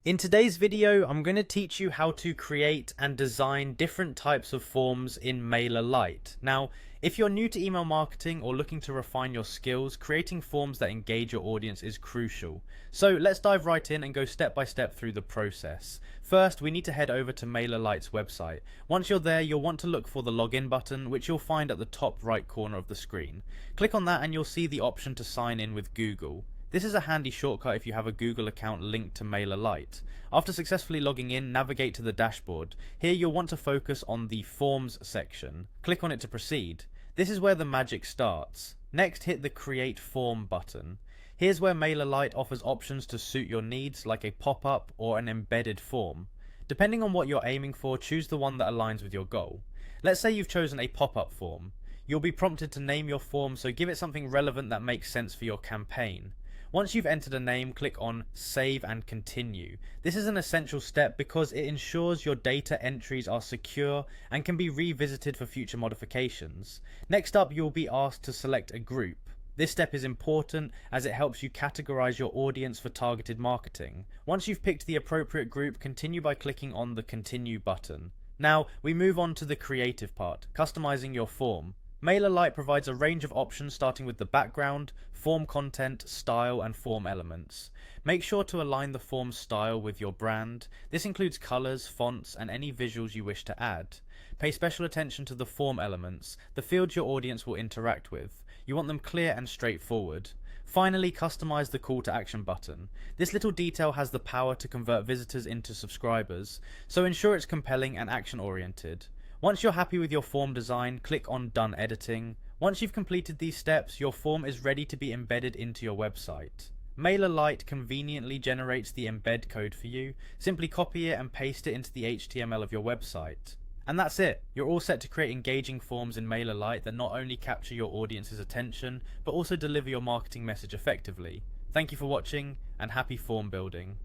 In today's video, I'm going to teach you how to create and design different types of forms in Mailerlite. Now, if you're new to email marketing or looking to refine your skills, creating forms that engage your audience is crucial. So let's dive right in and go step by step through the process. First, we need to head over to Mailerlite's website. Once you're there, you'll want to look for the login button, which you'll find at the top right corner of the screen. Click on that and you'll see the option to sign in with Google. This is a handy shortcut if you have a Google account linked to Mailerlite. After successfully logging in, navigate to the dashboard. Here you'll want to focus on the Forms section. Click on it to proceed. This is where the magic starts. Next, hit the Create Form button. Here's where Mailerlite offers options to suit your needs, like a pop-up or an embedded form. Depending on what you're aiming for, choose the one that aligns with your goal. Let's say you've chosen a pop-up form. You'll be prompted to name your form, so give it something relevant that makes sense for your campaign. Once you've entered a name, click on Save and Continue. This is an essential step because it ensures your data entries are secure and can be revisited for future modifications. Next up, you'll be asked to select a group. This step is important as it helps you categorize your audience for targeted marketing. Once you've picked the appropriate group, continue by clicking on the Continue button. Now, we move on to the creative part, customizing your form. Mailerlite provides a range of options starting with the background, form content, style, and form elements. Make sure to align the form's style with your brand. This includes colors, fonts, and any visuals you wish to add. Pay special attention to the form elements, the fields your audience will interact with. You want them clear and straightforward. Finally, customize the call to action button. This little detail has the power to convert visitors into subscribers, so ensure it's compelling and action oriented. Once you're happy with your form design, click on Done Editing. Once you've completed these steps, your form is ready to be embedded into your website. Mailerlite conveniently generates the embed code for you. Simply copy it and paste it into the HTML of your website. And that's it. You're all set to create engaging forms in Mailerlite that not only capture your audience's attention, but also deliver your marketing message effectively. Thank you for watching, and happy form building.